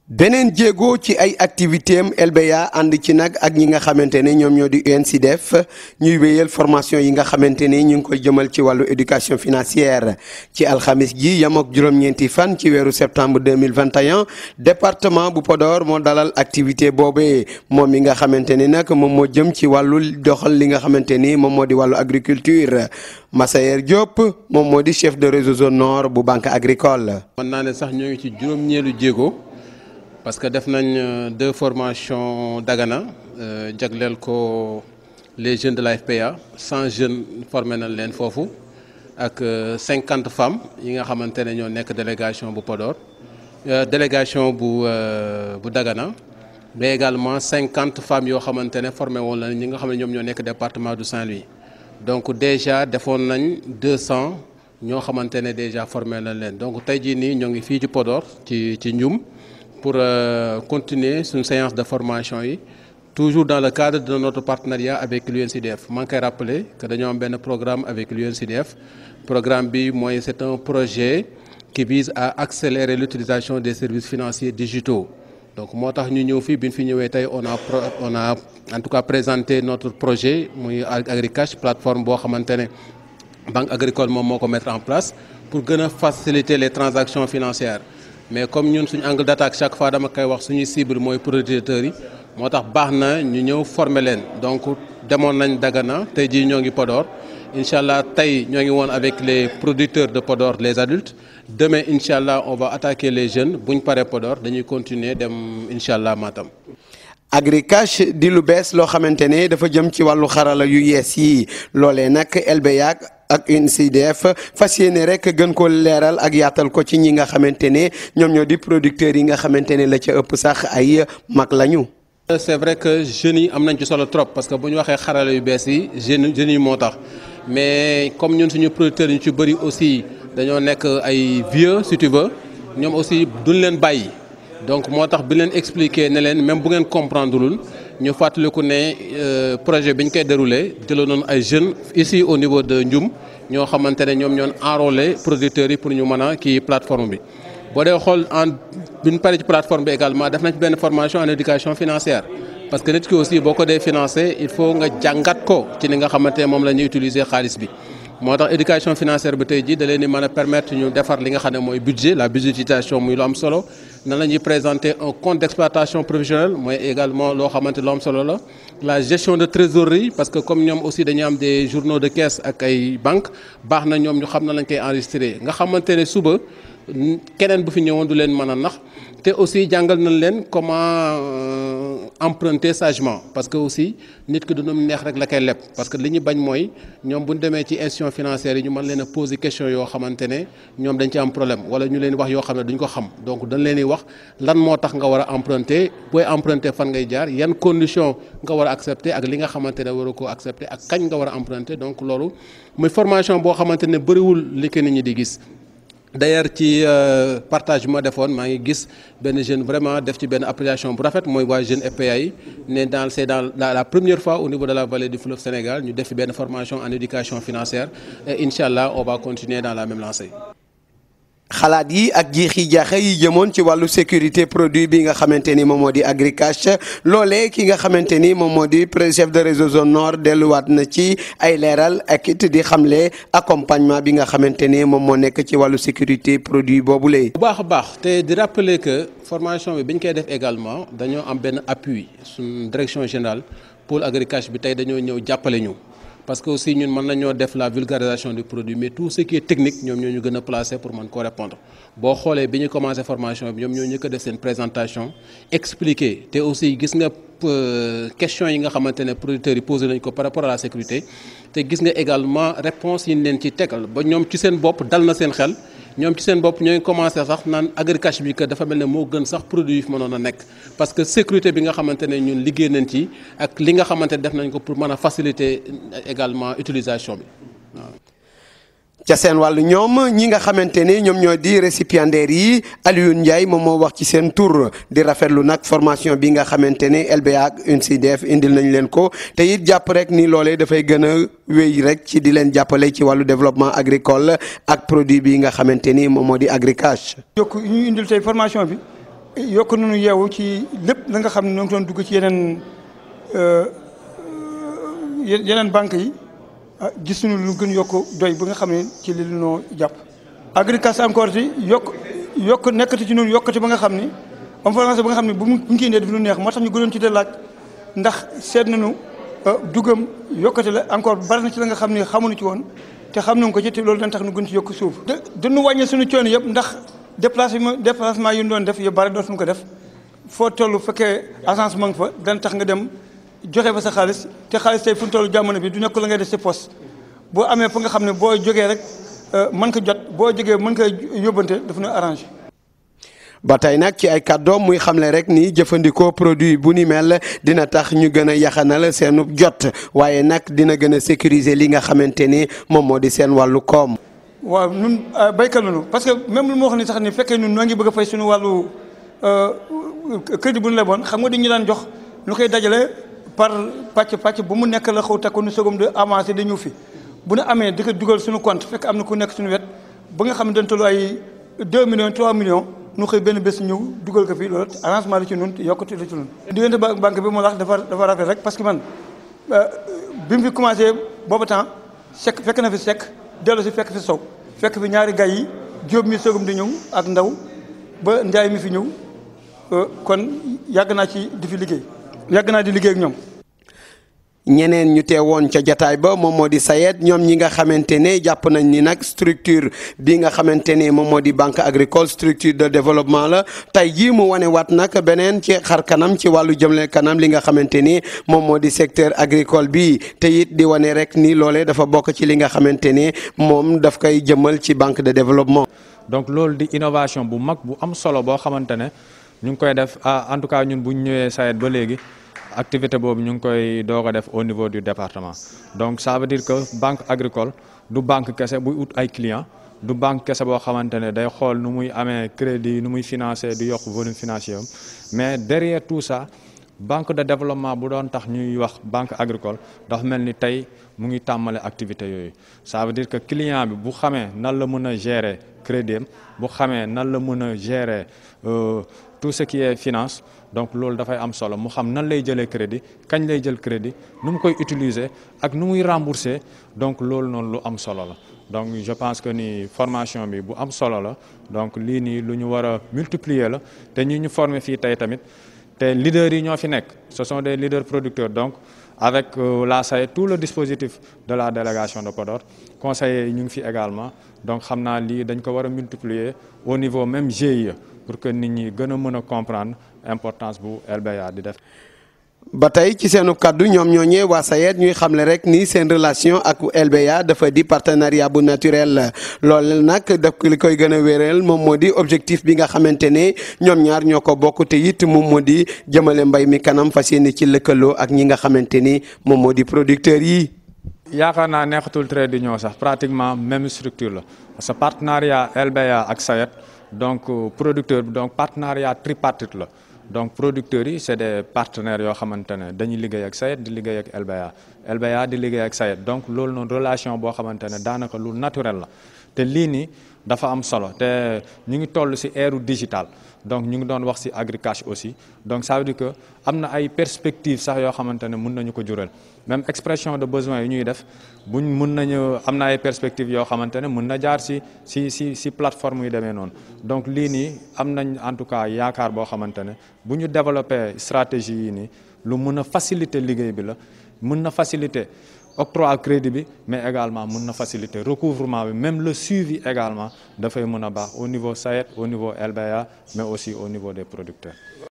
beneen jéego ci ay activité am LBA ànd ci nag ak ñi nga xamante ne ñoom ñoo di UNCDF ñuy wéyal formation yi nga xamante ne ñu ngi koy jëmal ci wàllu éducation financière ci alxamis ji yam ak juróom-ñeenti fan ci weeru septembre 2021 département bu Podor moo dalal activité boobee moom mi nga xamante ni nag moom moo jëm ci wàllu doxal li nga xamante ni moom moo di wàllu agriculture Massayer Diop moom moo di chef de réseau zone nord bu banque agricole. mën naa ne sax ñoo ngi ci juróom-ñeelu jéego. parce que def nañ 2 formations Dagana jagleel ko les jeunes de la FPA 100 jeunes formé nañ leen foofu ak 50 femmes yi nga xamante ne ñoo nekk délégation bu Podor délégation bu Dagana mais également 50 femmes yoo xamante ne formé woon la ñi nga xam ne ñoom ñoo nekk département du Saint-Louis donc déjà defoon nañ 200 ñoo xamante ne déjà formé nañ leen donc tey jii nii ñoo ngi fii ci Podor ci Ndioum pour continuer une séance de formation yi toujours dans le cadre de notre partenariat avec l'UNCDF maa ngi koy rappeler que dañoo am benn programme avec l'UNCDF programme bi mooy c'est un projet qui vise à accélérer l'utilisation des services financiers digitaux donc moo tax ñu ñëw fii bi ñu fi ñëwee tey on a en tout cas présenté notre projet muy AgriCash plateforme boo xamante ne banque agricole moom moo ko mettre en place pour gën a faciliter les transactions financières mais comme ñun suñu angle d'attaque chaque fois dama koy wax suñuy cible mooy producteurs yi moo tax baax na ñu ñëw former leen donc demoon nañ Dagana tey jii ñoo ngi Podor incha allah tey ñoo ngi woon avec les producteurs de Podor les adultes demain incha allah on va attaquer les jeunes buñ paree Podor dañuy continuer dem incha allah Matam. AgriCash di lu bees loo xamante ne dafa jëm ci wàllu xarala yu yees yi loolee nag LBA ak UNCDF fas yéene rek gën ko leeral ak yaatal ko ci ñi nga xamante ne ñoom ñoo di producteurs yi nga xamante ne la ca ëpp sax ay mag lañu. c'est vrai que jeunes yi am nañ ci solo trop parce que bu ñu waxee xarala yu bees yi jeunes yi moo tax mais comme ñun suñu producteurs yi ci bëri aussi dañoo nekk ay vieux si tu veux ñoom aussi duñ leen bàyyi. donc moo tax bi leen expliquer ne leen même bu ngeen comprendre lul ñu fàttaliku ne projet bi ñu koy déroulé jëloon noonu ay jeunes ici au niveau de Ndioum ñoo xamante ne ñoom ñoon enrôlé producteurs yi pour ñu mën a kii plateforme bi. boo dee xool bi ñu paree ci plateforme bi également def nañ ci benn formation en éducation financière parce que nit ki aussi boo ko dee financé il faut nga jàngat ko ci ni nga xamante ne moom la ñuy utiliser xaalis bi. moo tax éducation financière bi tey jii da leen di mën a permettre ñu defar li nga xam ne mooy budget la budgétisation muy lu am solo nan la ñuy présenter un compte d'exploitation professionnelle mooy également loo xamante lu am solo la gestion de trésorerie parce que comme ñoom aussi dañu am des journaux de caisse ak ay banques baax na ñoom ñu xam na lañ koy enregistrer nga xamante ne suba keneen bu fi ñëwoon du leen mën a nax te aussi jàngal nañ leen comment emprunter sagement parce que aussi nit ki du nu neex rek la koy leb parce que li ñu bañ mooy ñoom bu ñu demee ci institution financière yi ñu mën leen a poser question yoo xamante ne ñoom dañ ci am problème wala ñu leen wax yoo xam ne duñ ko xam donc dañ leen di wax lan moo tax nga war a emprunter booy emprunter fan ngay jaar yan condition nga war a accepter ak li nga xamante ne waru ko accepter ak kañ nga war a emprunter donc loolu muy formation boo xamante ne bëriwul li ko nit ñi di gis. d'ailleurs ci partage bi ma defoon maa ngi gis benn jeune vraiment def ci benn appréciation bu rafet mooy waa jeune FPA yi ne c'est dans la première fois au niveau de la vallée du fleuve Sénégal ñu def fi benn formation en éducation financière et incha allah on va continuer dans la même lancée. xalaat yi ak jiixi jaaxa yi jëmoon ci wàllu sécurité produit bi nga xamante ni moom moo di AgriCash loolee ki nga xamante ni moom moo di chef de réseau zone nord delluwaat na ci ay leeral ak it di xamle accompagnement bi nga xamante ni moom moo nekk ci wàllu sécurité produit boobule. bu baax a baax te di rappeler que formation bi ñu koy def également dañoo am benn appui suñu direction générale pôle AgriCash bi tey dañoo ñëw jàppale ñu. parce que aussi ñun mën nañoo def la vulgarisation du produit mais tout ce qui est technique ñoom ñoo ñu gën a placé pour mën ko répondre boo xoolee bi ñu commencé formation bi ñoom ñoo ñëkk a def seen présentation expliquer te aussi gis nga question yi nga xamante ne producteurs yi posé nañ ko par rapport à la sécurité te gis nga également réponse yi ñu leen ci tegal ba ñoom ci seen bopp dal na seen xel ñoom ci seen bopp ñooy commencé sax naan AgriCash bi que dafa mel ne moo gën sax produit yi fi mënoon a nekk parce que sécurité bi nga xamante ne ñun liggéey nañ ci ak li nga xamante ne def nañ ko pour mën a faciliter également utilisation bi waaw. ca seen wàllu ñoom ñi nga xamante ne ñoom ñoo di récipiendaires yi Alioune Ndiaye moom moo wax ci seen tur di rafetlu nag formation bi nga xamante ne LBA ak UNCDF indil nañ leen ko te it jàpp rek ni loolee dafay gën a wéy rek ci di leen jàppale ci wàllu développement agricole ak produit bi nga xamante ni moom moo di AgriCash. yokk ñu indil tey formation bi yokk nañu yeewu ci lépp la nga xam ne ñoo ngi doon dugg ci yeneen banques yi gis nañu lu gën yokk doy ba nga xam ne ci li noo jàpp. Agricash encore ci yokk nekkati ci ñun yokkati ba nga xam ni information ba nga xam ne bu ñu koy indee daf lu neex moo tax ñu gënoon ci de laaj ndax seet nañu dugam yokkati la encore bari na ci la nga xam ne xamuñu ci woon te xam nañ ko ci te loolu dañ tax ñu gën ci yokk suuf. dañu wàññi suñu coono yëpp ndax déplacement yi ñu doon def yu bari dootuñu ko def foo toll fekkee agence ma nga fa dañ tax nga dem joxe fa sa xaalis te xaalis tey fu ñu toll jamono bi du nekk la ngay def ci poste boo amee fa nga xam ne boo jógee rek mën ko jot boo jógee mën ko yóbbante dafa ñu arrangé. ba tey nag ci ay kàddoom muy xamle rek ni jëfandikoo produit bu ni mel dina tax ñu gën a yaxanal seenu jot waaye nag dina gën a sécuriser li nga xamante ni moom moo di seen wàllu koom. waaw ñun béykat lañu parce que même lu ma wax ni sax ni fekkee ñun noo ngi bëgg a fay suñu wàllu crédit bu ñu leboon xam nga dañu daan jox lu koy dajale par pàcc bu mu nekk la xaw takku nu sogom de avancé dañu fi bu ñu amee di ko dugal suñu compte fekk am na ku nekk suñu wet ba nga xam ne dañ toll ay 2 millions 3 millions nu xëy benn bés ñëw dugal ko fii loolu arrangement la ci ñun yokkute la ci ñun. diggante banque bi mu wax dafa rafet rek parce que man bi mu fi commencé booba temps fekk na fi sekk dellu si fekk fi sow fekk fi ñaari gay yi jóob mi sogum di ñëw ak ndaw ba njaay mi fi ñëw kon yàgg naa ci di fi liggéey yàgg naa di liggéey ak ñoom. ñeneen ñu teewoon ca jataay ba moom moo di SAED ñoom ñi nga xamante ne jàpp nañ ni nag structure bi nga xamante ne moom moo di banque agricole structure de développement la tey jii mu wane waat nag beneen ci xar kanam ci wàllu jëmle kanam li nga xamante ni moom moo di secteur agricole bi te it di wane rek ni loolee dafa bokk ci li nga xamante ne moom daf koy jëmal ci banque de développement. donc loolu di innovation bu mag bu am solo boo xamante ne ñu ngi koy def en tout cas ñun bu ñu ñëwee SAED ba léegi. activité boobu ñu ngi koy doog a def au niveau du département donc ça veut dire que banque agricole du banque kese buy ut ay clients du banque kese boo xamante ne day xool nu muy amee crédit nu muy financer du yokk volume financier am mais derrière tout ça banque de développement bu doon tax ñuy wax banque agricole dafa mel ni tey mu ngi tàmmale activité yooyu ça veut dire que client bi bu xamee nan la mën a gérer crédit am bu xamee nan la mën a gérer tout ce qui est finance donc loolu dafay am solo mu xam nan lay jëlee crédit kañ lay jël crédit nu mu koy utiliser ak nu muy rembourser donc loolu noonu lu am solo la donc je pense que ni formation bi bu am solo la donc lii nii lu ñu war a multiplier la te ñi ñu former fii tey tamit te leaders yi ñoo fi nekk ce sont des leaders producteurs donc avec la SAED tout le dispositif de la délégation de Podor conseillers yi ñu ngi fi également donc xam naa lii dañ ko war a multiplier au niveau même GIE pour que nit ñi gën a mën a comprendre importance bu LBA di def. ba tey ci seenu kaddu ñoom ñooñee waa SAED ñuy xamle rek ni seen relation ak LBA dafa di partenariat bu naturel loolu nag daf li koy gën a wéral moom moo di objectif bi nga xamante ne ñoom ñaar ñoo ko bokk te it moom moo di jëmale mbay mi kanam fas yéene ci lëkkaloo ak ñi nga xamante ni moom moo di producteurs yi. yaakaar naa neexatul trait d'union sax pratiquement même structure la parce que partenariat LBA ak SAED donc producteur bi donc partenariat tripartite la. donc producteurs yi c'est des partenaires yoo xamante ne dañuy liggéey ak SAED di liggéey ak LBA di liggéey ak SAED donc loolu noonu relation boo xamante ne daanaka lu naturel la te lii nii dafa am solo te ñu ngi toll ci ère digital donc ñu ngi doon wax ci Agricash aussi donc ça veut dire que am na ay perspectives sax yoo xamante ne mën nañu ko jural même expression de besoin yi ñuy def buñ mën nañu am na ay perspectives yoo xamante ne mën na jaar ci plateforme yu demee noonu donc lii nii am nañ en tout cas yaakaar boo xamante ne bu ñu développer stratégie yi nii lu mën a faciliter liggéey bi la mën na faciliter octroi crédit bi mais également mën na faciliter recouvrement bi même le suivi également dafay mën a baax au niveau SAED au niveau LBA mais aussi au niveau des producteurs